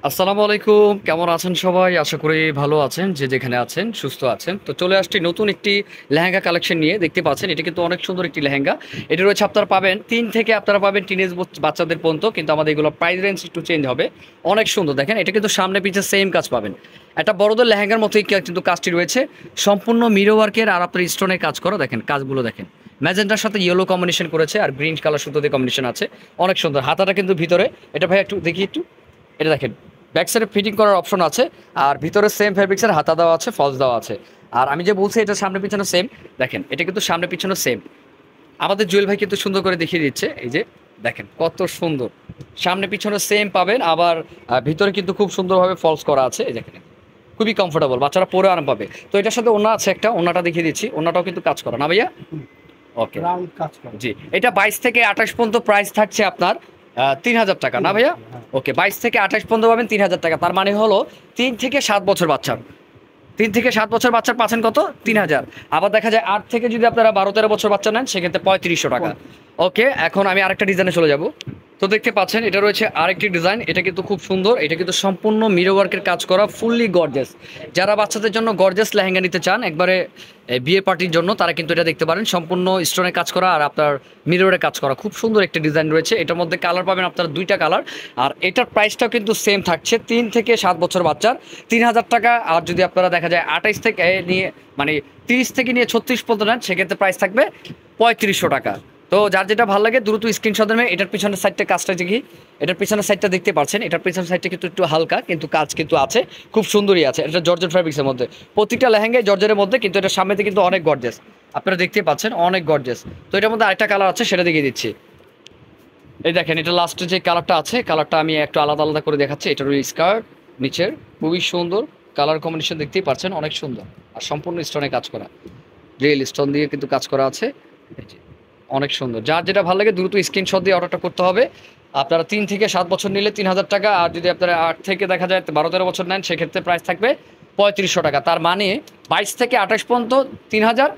আসসালামু আলাইকুম। কেমন আছেন সবাই? আশা করি ভালো আছেন। যে যেখানে আছেন সুস্থ আছেন। তো চলে আসছি নতুন একটি লেহেঙ্গা কালেকশন নিয়ে। দেখতে পাচ্ছেন এটা কিন্তু অনেক সুন্দর একটি লেহেঙ্গা। এটা রয়েছে আপনারা পাবেন ৩ থেকে আপনারা পাবেন টিনেজ বাচ্চাদের পর্যন্ত, কিন্তু আমাদের এগুলো প্রাইস রেঞ্জ একটু চেঞ্জ হবে। অনেক সুন্দর দেখেন, এটা কিন্তু সামনে পিছে সেম কাজ পাবেন। একটা বড়দের লেহেঙ্গার মতোই কিন্তু কাজটি রয়েছে। সম্পূর্ণ মিরো ওয়ার্কের আর আপনার স্টোনের কাজ করা, দেখেন কাজগুলো দেখেন। ম্যাজেন্টার সাথে ইয়েলো কম্বিনেশন করেছে আর গ্রিন কালার সুতো দিয়ে কম্বিনেশন আছে। অনেক সুন্দর। হাতাটা কিন্তু ভিতরে, এটা ভাই একটু দেখি একটু। এটা দেখেন, ব্যাক সাইডে ফিটিং করার অপশন আছে। আর ভিতরে সেম ফেব্রিক্সের হাতা দেওয়া আছে, ফলস দেওয়া আছে। আর আমি যে বলছি এটা সামনে পিছনে সেম, দেখেন এটা কিন্তু সামনে পিছনে সেম। আমাদের জুয়েল ভাই কিন্তু সুন্দর করে দেখিয়ে দিচ্ছে, এই যে দেখেন কত সুন্দর। সামনে পিছনে সেম পাবেন, আবার ভিতরে কিন্তু খুব সুন্দরভাবে ফলস করা আছে, এই দেখেন খুবই কমফোর্টেবল, বাচ্চারা পরে আরাম পাবে। তো এটার সাথে ওনা আছে একটা, ওনাটা দেখিয়ে দিচ্ছি, ওনাটাও কিন্তু কাজ করা না ভাইয়া? ওকে, রাউন্ড কাজ করে। জি। এটা ২২ থেকে ২৮ পর্যন্ত প্রাইস থাকছে আপনার ৩,০০০ টাকা, না ভাইয়া? হ্যাঁ। ওকে, ২২ থেকে ২৮ পর্যন্ত পাবেন ৩,০০০ টাকা। তার মানে হলো ৩ থেকে ৭ বছর বাচ্চার, ৩ থেকে ৭ বছর বাচ্চার পাচ্ছেন কত? ৩,০০০। আবার দেখা যায় ৮ থেকে যদি আপনারা ১২-১৩ বছর বাচ্চা নেন সেক্ষেত্রে ৩৫০০ টাকা। ওকে, এখন আমি আরেকটা ডিজাইনে চলে যাব। তো দেখতে পাচ্ছেন এটা রয়েছে আরেকটি ডিজাইন, এটা কিন্তু খুব সুন্দর। এটা কিন্তু সম্পূর্ণ মিরর ওয়ার্কের কাজ করা, ফুললি গর্জিয়াস। যারা বাচ্চাদের জন্য গর্জিয়াস লেহেঙ্গা নিতে চান একবারে বিয়ে পার্টির জন্য, তারা কিন্তু এটা দেখতে পারেন। সম্পূর্ণ স্টোনের কাজ করা আর আপনার মিররের কাজ করা, খুব সুন্দর একটি ডিজাইন রয়েছে। এটার মধ্যে কালার পাবেন আপনারা ২টা কালার। আর এটার প্রাইসটাও কিন্তু সেম থাকছে, ৩ থেকে ৭ বছর বাচ্চার ৩,০০০ টাকা। আর যদি আপনারা দেখা যায় ২৮ থেকে নিয়ে মানে ৩০ থেকে নিয়ে ৩৬ পর্যন্ত নেন সেক্ষেত্রে প্রাইস থাকবে ৩৫০০ টাকা। তো যার যেটা ভালো লাগে দ্রুত স্ক্রিনশট দেবেন। এটার পিছনের সাইডটা কাজটা দেখি, এটার পিছনের সাইডটা দেখতে পাচ্ছেন। এটার পিছনের সাইডটা কিন্তু একটু হালকা, কিন্তু কাজ কিন্তু আছে, খুব সুন্দরই আছে। এটা জর্জেট ফ্যাব্রিক্সের মধ্যে, প্রতিটা লেহেঙ্গায় জর্জেটের মধ্যে, কিন্তু এটা সামনেতে কিন্তু অনেক গর্জিয়াস। আপনারা দেখতে পাচ্ছেন অনেক গর্জিয়াস। তো এটার মধ্যে আরেকটা কালার আছে, সেটা দেখিয়ে দিচ্ছি। এই দেখেন, এটা লাস্টে যে কালারটা আছে, কালারটা আমি একটু আলাদা আলাদা করে দেখাচ্ছি। এটার ওই স্কার্ট নিচের খুবই সুন্দর কালার কম্বিনেশন, দেখতেই পাচ্ছেন অনেক সুন্দর। আর সম্পূর্ণ স্টোনে কাজ করা, রিয়েল স্টোন দিয়ে কিন্তু কাজ করা আছে, এই যে অনেক সুন্দর। যার যেটা ভালো লাগে দ্রুত স্ক্রিনশট দিয়ে অর্ডারটা করতে হবে। আপনারা ৩ থেকে ৭ বছর নিলে ৩,০০০ টাকা, আর যদি আপনারা ৮ থেকে দেখা যায় ১২-১৩ বছর নেন সেক্ষেত্রে প্রাইস থাকবে ৩৫০০ টাকা। তার মানে ২২ থেকে ২৮ পর্যন্ত ৩,০০০,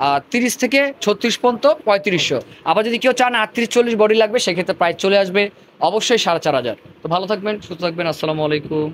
আর ৩০ থেকে ৩৬ পর্যন্ত ৩৫০০। আবার যদি কেউ চান ৩৮-৪০ বডি লাগবে সেক্ষেত্রে প্রাইস চলে আসবে অবশ্যই ৪,৫০০। তো ভালো থাকবেন, সুস্থ থাকবেন, আসসালামু আলাইকুম।